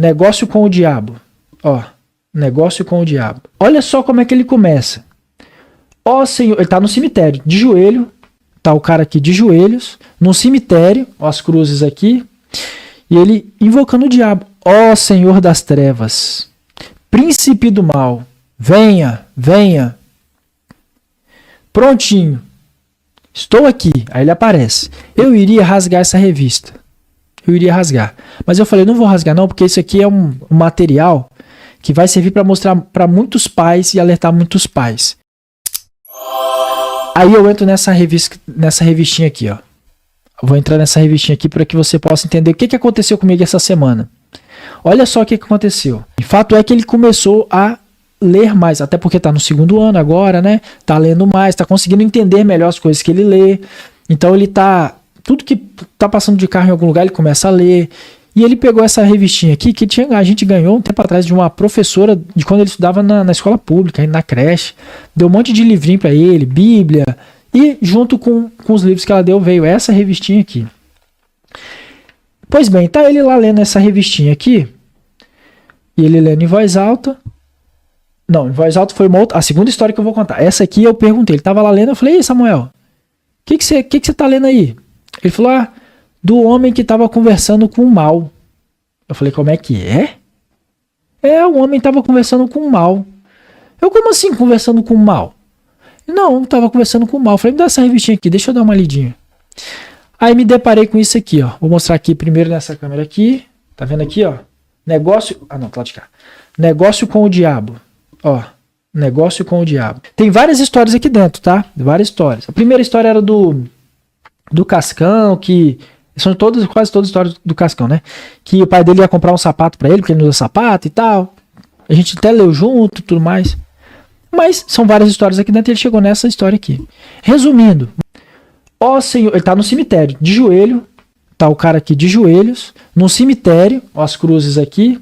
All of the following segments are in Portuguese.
Negócio com o diabo. Ó, negócio com o diabo. Olha só como é que ele começa. Ó Senhor, ele tá no cemitério, de joelho. Tá o cara aqui de joelhos, no cemitério, ó as cruzes aqui. E ele invocando o diabo. Ó Senhor das trevas, príncipe do mal, venha, venha. Prontinho. Estou aqui. Aí ele aparece. Eu iria rasgar essa revista. Eu iria rasgar. Mas eu falei, não vou rasgar não, porque isso aqui é um material que vai servir para mostrar para muitos pais e alertar muitos pais. Aí eu entro nessa revistinha aqui, ó. Vou entrar nessa revistinha aqui para que você possa entender o que aconteceu comigo essa semana. Olha só o que aconteceu. O fato é que ele começou a ler mais, até porque está no segundo ano agora, né? Tá lendo mais, tá conseguindo entender melhor as coisas que ele lê. Então ele tá... Tudo que tá passando de carro em algum lugar, ele começa a ler. E ele pegou essa revistinha aqui, que a gente ganhou um tempo atrás de uma professora de quando ele estudava na escola pública, na creche. Deu um monte de livrinho para ele, Bíblia. E junto com os livros que ela deu, veio essa revistinha aqui. Pois bem, tá ele lá lendo essa revistinha aqui. E ele lendo em voz alta. Não, em voz alta foi a segunda história que eu vou contar. Essa aqui eu perguntei, ele tava lá lendo, eu falei, ei Samuel, o que você tá lendo aí? Ele falou, do homem que tava conversando com o mal. Eu falei, como é que é? O homem tava conversando com o mal. Eu, como assim conversando com o mal? Não tava conversando com o mal. Eu falei, me dá essa revistinha aqui, deixa eu dar uma lidinha. Aí me deparei com isso aqui, ó. Vou mostrar aqui primeiro nessa câmera aqui. Tá vendo aqui, ó? Negócio... Ah, não, tá lá de cá. Negócio com o diabo. Ó, negócio com o diabo. Tem várias histórias aqui dentro, tá? Várias histórias. A primeira história era do Cascão, que... São quase todas histórias do Cascão, né? Que o pai dele ia comprar um sapato pra ele, porque ele não usa sapato e tal. A gente até leu junto e tudo mais. Mas são várias histórias aqui dentro e ele chegou nessa história aqui. Resumindo. Ó Senhor, ele tá no cemitério, de joelho. Tá o cara aqui de joelhos, no cemitério, ó as cruzes aqui.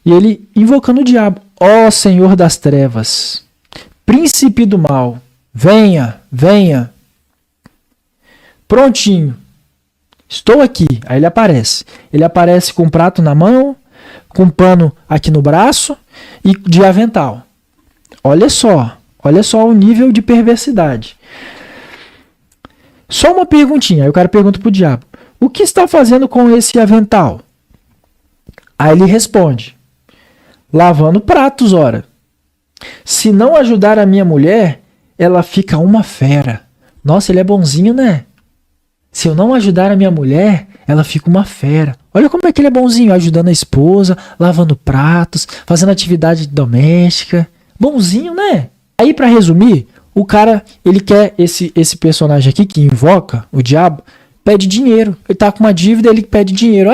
E ele invocando o diabo. Ó Senhor das trevas, príncipe do mal, venha, venha. Prontinho. Estou aqui. Aí ele aparece. Ele aparece com um prato na mão, com um pano aqui no braço e de avental. Olha só o nível de perversidade. Só uma perguntinha. Aí o cara pergunta pro diabo, o que está fazendo com esse avental? Aí ele responde, lavando pratos, ora. Se não ajudar a minha mulher, ela fica uma fera. Nossa, ele é bonzinho, né? Se eu não ajudar a minha mulher, ela fica uma fera. Olha como é que ele é bonzinho, ajudando a esposa, lavando pratos, fazendo atividade doméstica. Bonzinho, né? Aí, pra resumir, o cara, ele quer esse personagem aqui que invoca o diabo, pede dinheiro. Ele tá com uma dívida, ele pede dinheiro.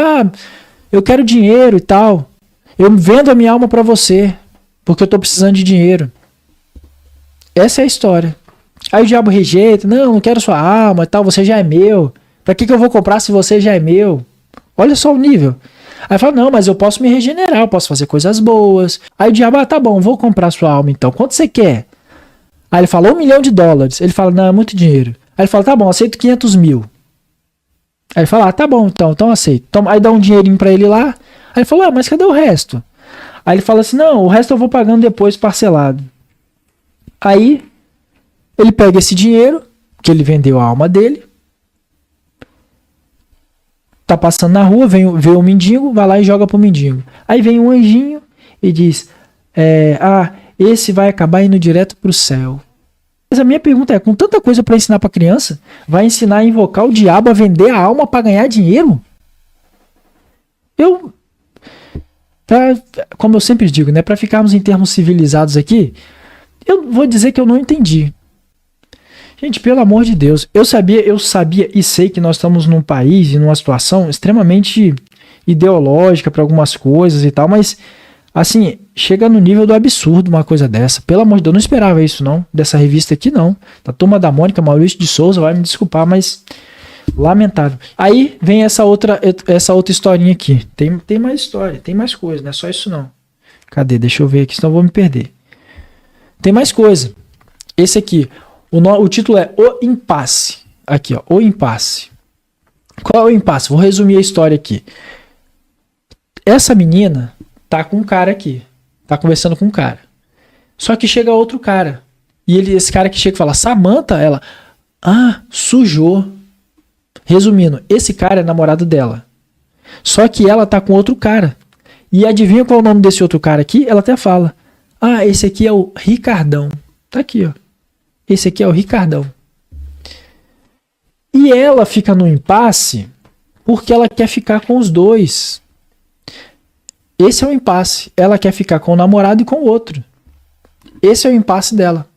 Eu quero dinheiro e tal. Eu vendo a minha alma pra você, porque eu tô precisando de dinheiro. Essa é a história. Aí o diabo rejeita, não quero sua alma e tal, você já é meu. Pra que eu vou comprar se você já é meu? Olha só o nível. Aí fala, não, mas eu posso me regenerar, eu posso fazer coisas boas. Aí o diabo, tá bom, vou comprar sua alma então. Quanto você quer? Aí ele fala, $1 milhão. Ele fala, não, é muito dinheiro. Aí ele fala, tá bom, aceito 500 mil. Aí ele fala, tá bom, então aceito. Aí dá um dinheirinho pra ele lá. Aí ele fala, mas cadê o resto? Aí ele fala assim, não, o resto eu vou pagando depois parcelado. Aí ele pega esse dinheiro, que ele vendeu a alma dele, tá passando na rua, vê um mendigo, vai lá e joga pro mendigo. Aí vem um anjinho e diz, esse vai acabar indo direto pro céu. Mas a minha pergunta é, com tanta coisa para ensinar pra criança, vai ensinar a invocar o diabo a vender a alma para ganhar dinheiro? Como eu sempre digo, né, para ficarmos em termos civilizados aqui, eu vou dizer que eu não entendi. Gente, pelo amor de Deus, eu sabia e sei que nós estamos num país e numa situação extremamente ideológica para algumas coisas e tal, mas assim, chega no nível do absurdo uma coisa dessa. Pelo amor de Deus, eu não esperava isso não, dessa revista aqui não. Da Turma da Mônica, Maurício de Souza, vai me desculpar, mas lamentável. Aí vem essa outra historinha aqui. Tem mais história, tem mais coisa, não é só isso não. Cadê? Deixa eu ver aqui, senão eu vou me perder. Tem mais coisa. Esse aqui, o título é O Impasse. Aqui, ó, O Impasse. Qual é o impasse? Vou resumir a história aqui. essa menina tá com um cara aqui, tá conversando com um cara. Só que chega outro cara. E esse cara que chega e fala, Samantha, ela, sujou. Resumindo, esse cara é namorado dela. Só que ela tá com outro cara. E adivinha qual é o nome desse outro cara aqui? Ela até fala, esse aqui é o Ricardão. Tá aqui, ó. Esse aqui é o Ricardão. E ela fica no impasse porque ela quer ficar com os dois. Esse é o impasse. Ela quer ficar com o namorado e com o outro. Esse é o impasse dela.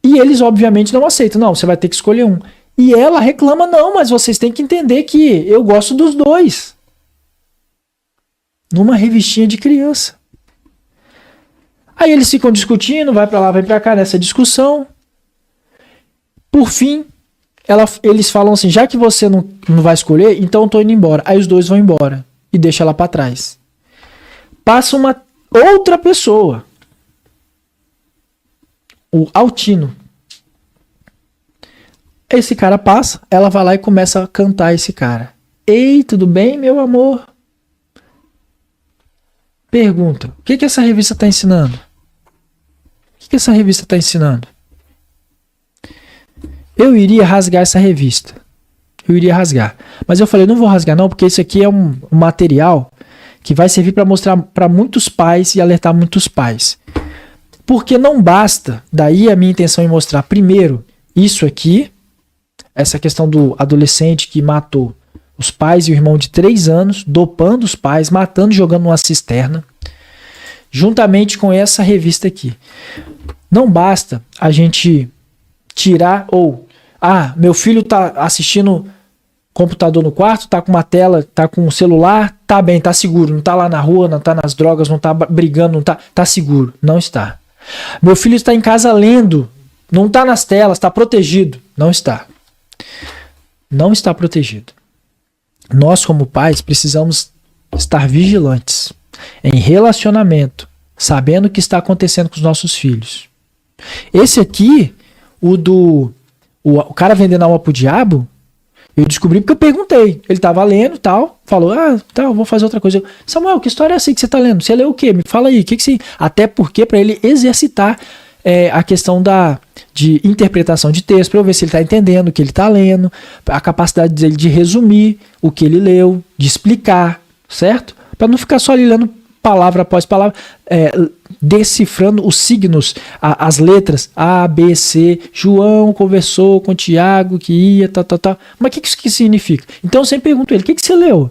E eles, obviamente, não aceitam. Não, você vai ter que escolher um. E ela reclama, não, mas vocês têm que entender que eu gosto dos dois. Numa revistinha de criança. Aí eles ficam discutindo, vai pra lá, vai pra cá, nessa discussão. Por fim, eles falam assim, já que você não vai escolher, então eu tô indo embora. Aí os dois vão embora. E deixa ela pra trás. Passa uma outra pessoa. O Altino. Esse cara passa, ela vai lá e começa a cantar esse cara. Ei, tudo bem, meu amor? Pergunta, o que essa revista está ensinando? O que essa revista está ensinando? Eu iria rasgar essa revista. Eu iria rasgar. Mas eu falei, não vou rasgar não, porque isso aqui é um material que vai servir para mostrar para muitos pais e alertar muitos pais. Porque não basta, daí a minha intenção em mostrar primeiro isso aqui, essa questão do adolescente que matou os pais e o irmão de 3 anos, dopando os pais, matando e jogando numa cisterna, juntamente com essa revista aqui. Não basta a gente tirar ou, meu filho tá assistindo computador no quarto, tá com uma tela, tá com um celular, tá bem, tá seguro, não tá lá na rua, não tá nas drogas, não tá brigando, não tá seguro. Não está. Meu filho está em casa lendo, não tá nas telas, tá protegido. Não está. Não está protegido. Nós, como pais, precisamos estar vigilantes em relacionamento, sabendo o que está acontecendo com os nossos filhos. Esse aqui, o cara vendendo alma pro diabo, eu descobri porque eu perguntei. Ele tava lendo e tal, falou, vou fazer outra coisa. Samuel, que história é essa que você tá lendo? Você leu o quê? Me fala aí, o que você... Até porque para ele exercitar a questão de interpretação de texto, para eu ver se ele está entendendo o que ele está lendo, a capacidade dele de resumir o que ele leu, de explicar, certo? Para não ficar só ali lendo palavra após palavra, decifrando os signos, as letras A, B, C. João conversou com Tiago que ia, tal. Mas o que isso significa? Então eu sempre pergunto ele, o que você leu?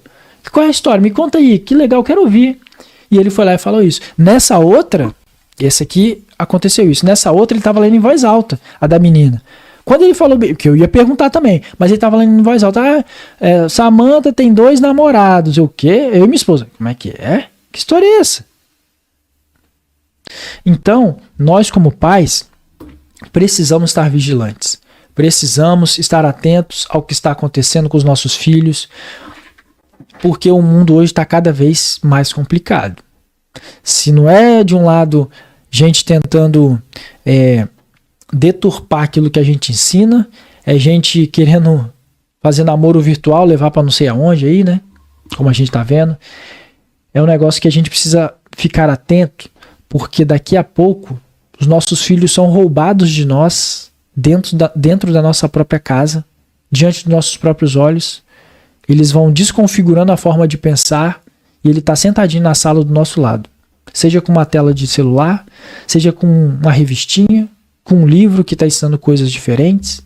Qual é a história? Me conta aí, que legal, quero ouvir. E ele foi lá e falou isso. Nessa outra, esse aqui aconteceu isso. Nessa outra ele estava lendo em voz alta, a da menina. Quando ele falou, que eu ia perguntar também, mas ele estava lendo em voz alta, Samantha tem 2 namorados. O quê? Eu e minha esposa. Como é que é? Que história é essa? Então, nós como pais, precisamos estar vigilantes. Precisamos estar atentos ao que está acontecendo com os nossos filhos, porque o mundo hoje está cada vez mais complicado. Se não é de um lado gente tentando deturpar aquilo que a gente ensina, é gente querendo fazer namoro virtual, levar para não sei aonde aí, né? Como a gente está vendo. É um negócio que a gente precisa ficar atento, porque daqui a pouco os nossos filhos são roubados de nós dentro da nossa própria casa, diante dos nossos próprios olhos. Eles vão desconfigurando a forma de pensar e ele está sentadinho na sala do nosso lado. Seja com uma tela de celular, seja com uma revistinha, com um livro que está ensinando coisas diferentes.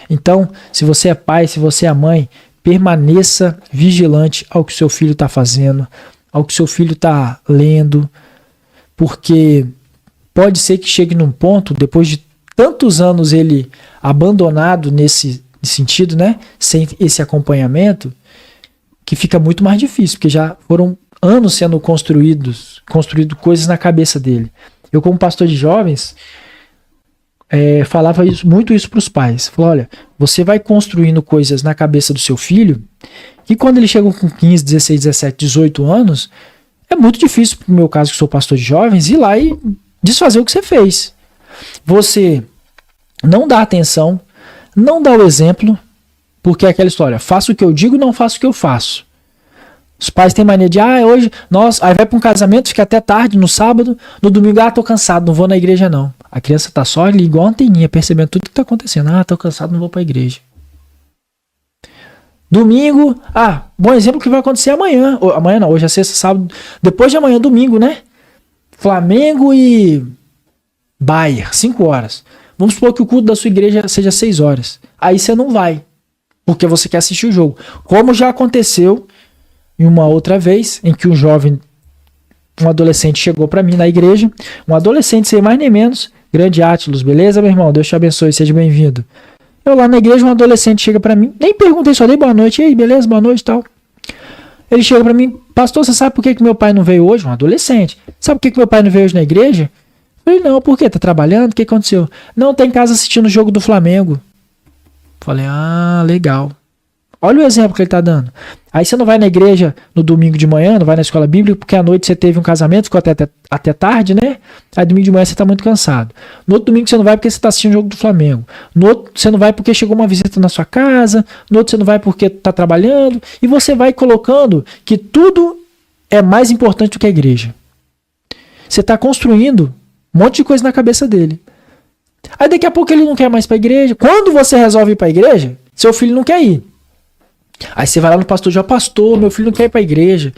Então, se você é pai, se você é mãe, permaneça vigilante ao que seu filho está fazendo, ao que seu filho está lendo, porque pode ser que chegue num ponto, depois de tantos anos ele abandonado nesse sentido, né, sem esse acompanhamento, que fica muito mais difícil, porque já foram anos sendo construído coisas na cabeça dele. Eu, como pastor de jovens, falava muito isso para os pais. Falava, olha, você vai construindo coisas na cabeça do seu filho, e quando ele chega com 15, 16, 17, 18 anos, é muito difícil, no meu caso, que sou pastor de jovens, ir lá e desfazer o que você fez. Você não dá atenção, não dá o exemplo, porque é aquela história, faço o que eu digo, não faço o que eu faço. Os pais têm mania de, hoje, nossa, aí vai para um casamento, fica até tarde, no sábado, no domingo, tô cansado, não vou na igreja não. A criança tá só ali, igual a anteninha, percebendo tudo que tá acontecendo. Tô cansado, não vou pra igreja. Domingo, bom exemplo que vai acontecer amanhã. Amanhã não, hoje é sexta, sábado, depois de amanhã, domingo, né? Flamengo e Bayern, 5 horas. Vamos supor que o culto da sua igreja seja 6 horas. Aí você não vai, porque você quer assistir o jogo. Como já aconteceu em uma outra vez, em que um adolescente chegou pra mim na igreja, um adolescente sem mais nem menos, grande Átilos, beleza, meu irmão? Deus te abençoe, seja bem-vindo. Eu lá na igreja, um adolescente chega pra mim, nem perguntei, só dei boa noite, e aí, beleza, boa noite e tal. Ele chega pra mim, pastor, você sabe por que meu pai não veio hoje? Um adolescente. Sabe por que meu pai não veio hoje na igreja? Eu falei, não, por quê? Tá trabalhando? O que aconteceu? Não, tá em casa assistindo o jogo do Flamengo. Falei, legal. Olha o exemplo que ele tá dando. Aí você não vai na igreja no domingo de manhã, não vai na escola bíblica, porque à noite você teve um casamento, ficou até tarde, né? Aí domingo de manhã você tá muito cansado. No outro domingo você não vai porque você tá assistindo o jogo do Flamengo. No outro você não vai porque chegou uma visita na sua casa. No outro você não vai porque tá trabalhando. E você vai colocando que tudo é mais importante do que a igreja. Você tá construindo um monte de coisa na cabeça dele. Aí daqui a pouco ele não quer mais pra igreja. Quando você resolve ir pra igreja, seu filho não quer ir. Aí você vai lá no pastor, pastor, meu filho não quer ir pra igreja.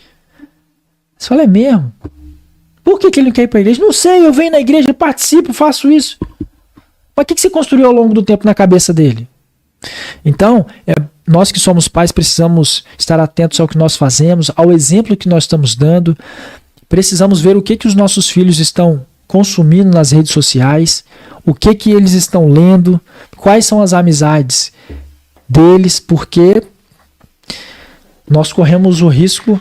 Você fala, é mesmo? Por que ele não quer ir pra igreja? Não sei, eu venho na igreja, participo, faço isso. Mas o que você construiu ao longo do tempo na cabeça dele? Então, nós que somos pais precisamos estar atentos ao que nós fazemos, ao exemplo que nós estamos dando. Precisamos ver o que os nossos filhos estão consumindo nas redes sociais, o que eles estão lendo, quais são as amizades deles, porque nós corremos o risco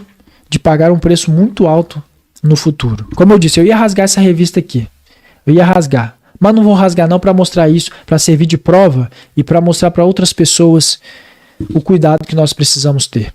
de pagar um preço muito alto no futuro. Como eu disse, eu ia rasgar essa revista aqui. Eu ia rasgar. Mas não vou rasgar não para mostrar isso, para servir de prova e para mostrar para outras pessoas o cuidado que nós precisamos ter.